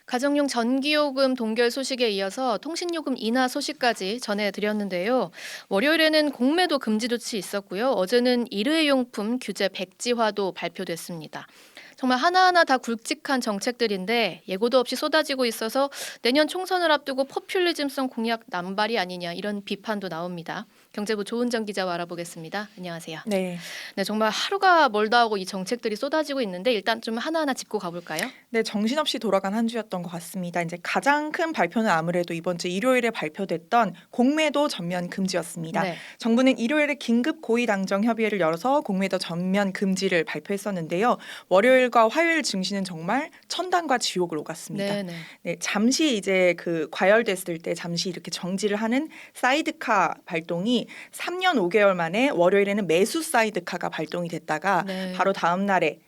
가정용 전기요금 동결 소식에 이어서 통신요금 인하 소식까지 전해드렸는데요. 월요일에는 공매도 금지 조치 있었고요. 어제는 일회용품 규제 백지화도 발표됐습니다. 정말 하나하나 다 굵직한 정책들인데 예고도 없이 쏟아지고 있어서 내년 총선을 앞두고 포퓰리즘성 공약 남발이 아니냐 이런 비판도 나옵니다. 경제부 조은정 기자와 알아보겠습니다. 안녕하세요. 네. 네, 정말 하루가 멀다 하고 이 정책들이 쏟아지고 있는데 일단 좀 하나하나 짚고 가볼까요? 네, 정신없이 돌아간 한 주였던 것 같습니다. 이제 가장 큰 발표는 아무래도 이번 주 일요일에 발표됐던 공매도 전면 금지였습니다. 네. 정부는 일요일에 긴급 고위 당정 협의회를 열어서 공매도 전면 금지를 발표했었는데요. 월요일과 화요일 증시는 정말 천당과 지옥을 오갔습니다. 네, 네. 네, 잠시 이제 그 과열됐을 때 잠시 이렇게 정지를 하는 사이드카 발동이 3년 5개월 만에 월요일에는 매수 사이드카가 발동이 됐다가 네. 바로 다음 날에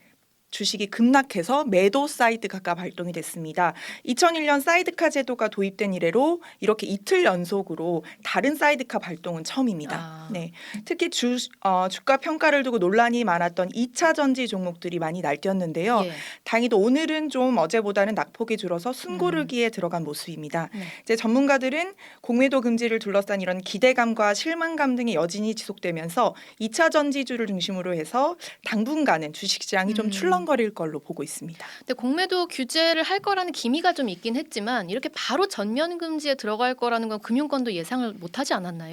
주식이 급락해서 매도 사이드카가 발동이 됐습니다. 2001년 사이드카 제도가 도입된 이래로 이렇게 이틀 연속으로 다른 사이드카 발동은 처음입니다. 아. 네, 특히 주가 평가를 두고 논란이 많았던 2차 전지 종목들이 많이 날뛰었는데요. 예. 다행히도 오늘은 좀 어제보다는 낙폭이 줄어서 숨고르기에 들어간 모습입니다. 네. 이제 전문가들은 공매도 금지를 둘러싼 이런 기대감과 실망감 등의 여진이 지속되면서 2차 전지주를 중심으로 해서 당분간은 주식시장이 좀 출렁거릴 걸로 보고 있습니다. 근데 공매도 규제를 할 거라는 기미가 좀 있긴 했지만 이렇게 바로 전면 금지에 들어갈 거라는 건 금융권도 예상을 못하지 않았나요?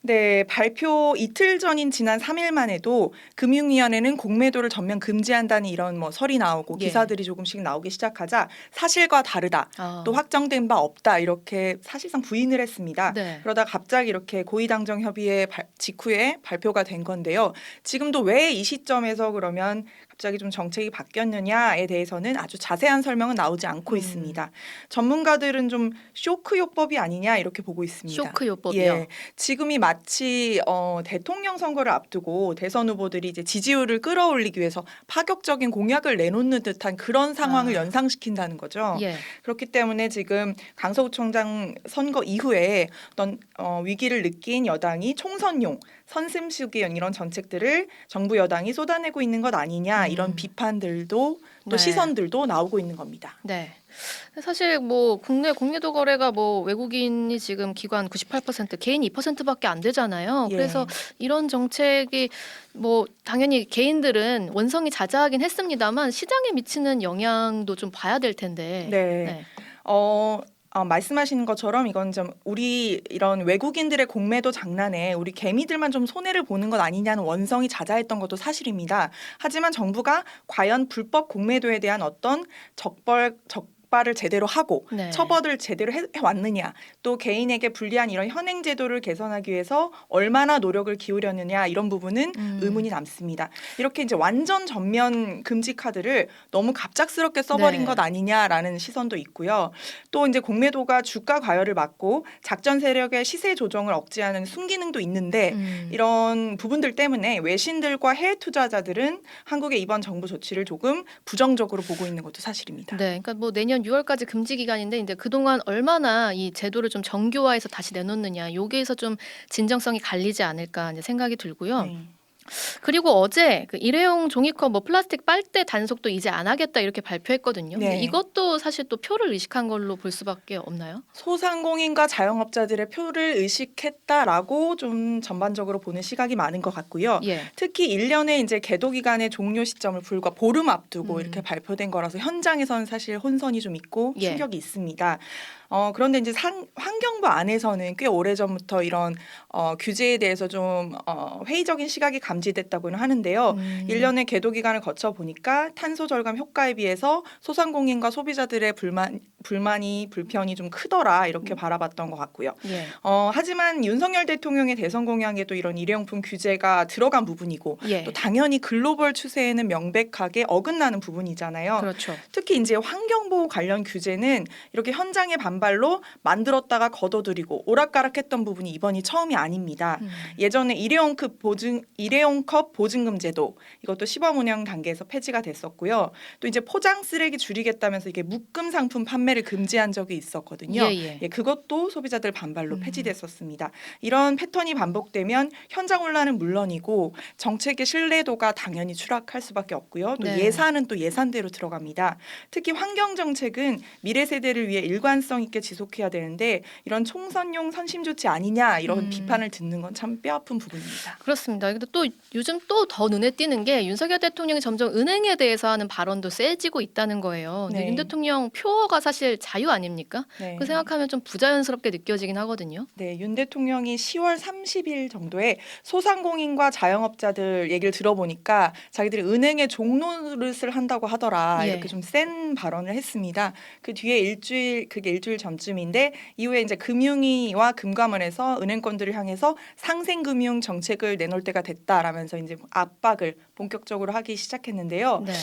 네, 발표 이틀 전인 지난 3일만 해도 금융위원회는 공매도를 전면 금지한다는 이런 뭐 설이 나오고 예. 기사들이 조금씩 나오기 시작하자 사실과 다르다. 아. 또 확정된 바 없다 이렇게 사실상 부인을 했습니다. 네. 그러다 갑자기 이렇게 고위당정협의회 직후에 발표가 된 건데요. 지금도 왜 이 시점에서 그러면 갑자기 좀 정책이 바뀌었느냐에 대해서는 아주 자세한 설명은 나오지 않고 있습니다. 전문가들은 좀 쇼크 요법이 아니냐 이렇게 보고 있습니다. 쇼크 요법이요. 예, 지금이 마치 대통령 선거를 앞두고 대선 후보들이 이제 지지율을 끌어올리기 위해서 파격적인 공약을 내놓는 듯한 그런 상황을 아. 연상시킨다는 거죠. 예. 그렇기 때문에 지금 강서구 청장 선거 이후에 어떤 위기를 느낀 여당이 총선용 선심수기형 이런 정책들을 정부 여당이 쏟아내고 있는 것 아니냐 이런 비판들도 또 네. 시선들도 나오고 있는 겁니다. 네. 사실 뭐 국내 공매도 거래가 뭐 외국인이 지금 기관 98%, 개인 2%밖에 안 되잖아요. 예. 그래서 이런 정책이 뭐 당연히 개인들은 원성이 자자하긴 했습니다만 시장에 미치는 영향도 좀 봐야 될 텐데. 네. 말씀하시는 것처럼 이건 좀 우리 이런 외국인들의 공매도 장난에 우리 개미들만 좀 손해를 보는 것 아니냐는 원성이 자자했던 것도 사실입니다. 하지만 정부가 과연 불법 공매도에 대한 어떤 적발을 제대로 하고 네. 처벌을 제대로 해왔느냐, 또 개인에게 불리한 이런 현행 제도를 개선하기 위해서 얼마나 노력을 기울였느냐 이런 부분은 의문이 남습니다. 이렇게 이제 완전 전면 금지 카드를 너무 갑작스럽게 써버린 네. 것 아니냐라는 시선도 있고요. 또 이제 공매도가 주가 과열을 막고 작전 세력의 시세 조정을 억제하는 순기능도 있는데 이런 부분들 때문에 외신들과 해외 투자자들은 한국의 이번 정부 조치를 조금 부정적으로 보고 있는 것도 사실입니다. 네, 그러니까 뭐 내년 6월까지 금지 기간인데 이제 그동안 얼마나 이 제도를 좀 정교화해서 다시 내놓느냐, 여기에서 좀 진정성이 갈리지 않을까 이제 생각이 들고요. 네. 그리고 어제 그 일회용 종이컵 뭐 플라스틱 빨대 단속도 이제 안 하겠다 이렇게 발표했거든요. 근데 네. 이것도 사실 또 표를 의식한 걸로 볼 수밖에 없나요? 소상공인과 자영업자들의 표를 의식했다라고 좀 전반적으로 보는 시각이 많은 것 같고요. 예. 특히 1년의 이제 계도 기간의 종료 시점을 불과 보름 앞두고 이렇게 발표된 거라서 현장에서는 사실 혼선이 좀 있고 예. 충격이 있습니다. 그런데 이제 환경부 안에서는 꽤 오래전부터 이런 규제에 대해서 좀 회의적인 시각이 감지됐다고는 하는데요. 1년의 계도 기간을 거쳐 보니까 탄소 절감 효과에 비해서 소상공인과 소비자들의 불편이 좀 크더라 이렇게 바라봤던 것 같고요. 예. 하지만 윤석열 대통령의 대선 공약에도 이런 일회용품 규제가 들어간 부분이고 예. 또 당연히 글로벌 추세에는 명백하게 어긋나는 부분이잖아요. 그렇죠. 특히 이제 환경보호 관련 규제는 이렇게 현장의 반발로 만들었다가 걷어들이고 오락가락했던 부분이 이번이 처음이 아닙니다. 예전에 일회용 일회용 컵 보증금 제도 이것도 시범 운영 단계에서 폐지가 됐었고요. 또 이제 포장 쓰레기 줄이겠다면서 이게 묶음 상품 판매를 금지한 적이 있었거든요. 예. 예, 그것도 소비자들 반발로 폐지됐었습니다. 이런 패턴이 반복되면 현장 혼란은 물론이고 정책의 신뢰도가 당연히 추락할 수밖에 없고요. 또 네. 예산은 또 예산대로 들어갑니다. 특히 환경 정책은 미래 세대를 위해 일관성 있게 지속해야 되는데 이런 총선용 선심 조치 아니냐 이런 비판을 듣는 건 참 뼈아픈 부분입니다. 그렇습니다. 근데 또 요즘 또 더 눈에 띄는 게 윤석열 대통령이 점점 은행에 대해서 하는 발언도 세지고 있다는 거예요. 근데 네. 윤 대통령 표어가 사실 자유 아닙니까? 네. 그 생각하면 좀 부자연스럽게 느껴지긴 하거든요. 네, 윤 대통령이 10월 30일 정도에 소상공인과 자영업자들 얘기를 들어보니까 자기들이 은행의 종노릇을 한다고 하더라. 예. 이렇게 좀 센 발언을 했습니다. 그 뒤에 그게 일주일 전쯤인데 이후에 이제 금융위와 금감원에서 은행권들을 향해서 상생금융 정책을 내놓을 때가 됐다라면서 이제 압박을 본격적으로 하기 시작했는데요. 네.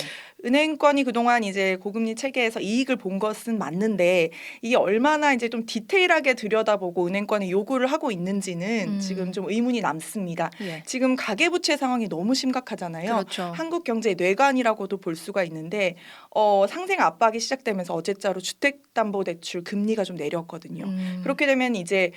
은행권이 그동안 이제 고금리 체계에서 이익을 본 것은 맞는데 이게 얼마나 이제 좀 디테일하게 들여다보고 은행권에 요구를 하고 있는지는 지금 좀 의문이 남습니다. 예. 지금 가계부채 상황이 너무 심각하잖아요. 그렇죠. 한국 경제의 뇌관이라고도 볼 수가 있는데 상생 압박이 시작되면서 어제자로 주택담보대출 금리가 좀 내렸거든요. 그렇게 되면 이제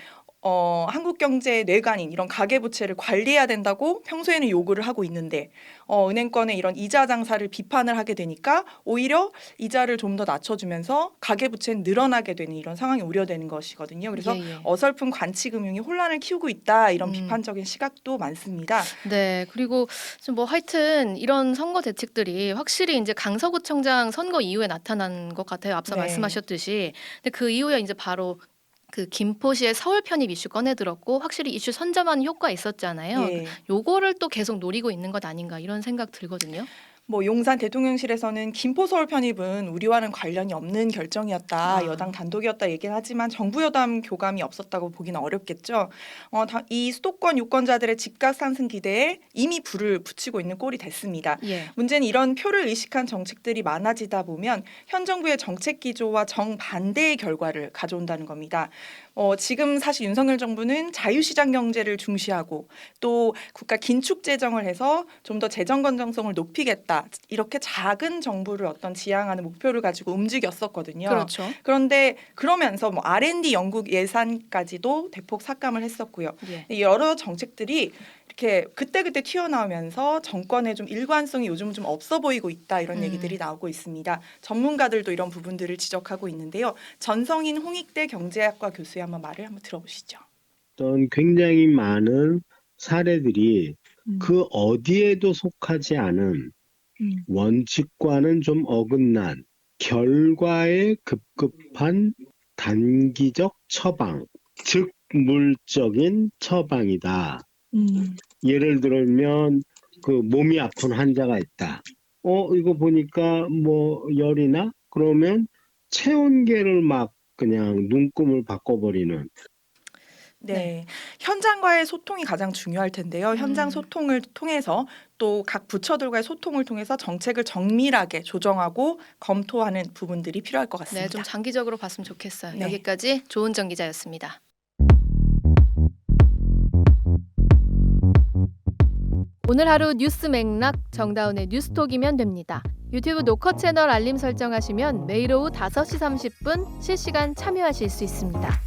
한국 경제의 뇌관인 이런 가계부채를 관리해야 된다고 평소에는 요구를 하고 있는데 은행권의 이런 이자 장사를 비판을 하게 되니까 오히려 이자를 좀 더 낮춰주면서 가계부채는 늘어나게 되는 이런 상황이 우려되는 것이거든요. 그래서 예. 어설픈 관치금융이 혼란을 키우고 있다 이런 비판적인 시각도 많습니다. 네, 그리고 좀 뭐 하여튼 이런 선거 대책들이 확실히 이제 강서구청장 선거 이후에 나타난 것 같아요. 앞서 네. 말씀하셨듯이. 근데 그 이후에 이제 바로 그 김포시의 서울 편입 이슈 꺼내 들었고 확실히 이슈 선점하는 효과 있었잖아요. 예. 요거를 또 계속 노리고 있는 것 아닌가 이런 생각 들거든요. 뭐 용산 대통령실에서는 김포 서울 편입은 우리와는 관련이 없는 결정이었다. 여당 단독이었다 얘기는 하지만 정부 여당 교감이 없었다고 보기는 어렵겠죠. 이 수도권 유권자들의 집값 상승 기대에 이미 불을 붙이고 있는 꼴이 됐습니다. 예. 문제는 이런 표를 의식한 정책들이 많아지다 보면 현 정부의 정책 기조와 정반대의 결과를 가져온다는 겁니다. 지금 사실 윤석열 정부는 자유시장 경제를 중시하고 또 국가 긴축 재정을 해서 좀 더 재정 건전성을 높이겠다. 이렇게 작은 정부를 어떤 지향하는 목표를 가지고 움직였었거든요. 그렇죠. 그런데 그러면서 뭐 R&D 연구 예산까지도 대폭 삭감을 했었고요. 예. 여러 정책들이 이렇게 그때그때 튀어나오면서 정권의 좀 일관성이 요즘은 좀 없어 보이고 있다 이런 얘기들이 나오고 있습니다. 전문가들도 이런 부분들을 지적하고 있는데요. 전성인 홍익대 경제학과 교수의 한번 말을 한번 들어보시죠. 어떤 굉장히 많은 사례들이 그 어디에도 속하지 않은 원칙과는 좀 어긋난 결과에 급급한 단기적 처방, 즉 물적인 처방이다. 예를 들면 그 몸이 아픈 환자가 있다. 이거 보니까 뭐 열이나 그러면 체온계를 막 그냥 눈금을 바꿔버리는. 네. 현장과의 소통이 가장 중요할 텐데요. 현장 소통을 통해서 또 각 부처들과의 소통을 통해서 정책을 정밀하게 조정하고 검토하는 부분들이 필요할 것 같습니다. 네, 좀 장기적으로 봤으면 좋겠어요. 네. 여기까지 조은정 기자였습니다. 오늘 하루 뉴스 맥락 정다운의 뉴스톡이면 됩니다. 유튜브 노컷 채널 알림 설정하시면 매일 오후 5시 30분 실시간 참여하실 수 있습니다.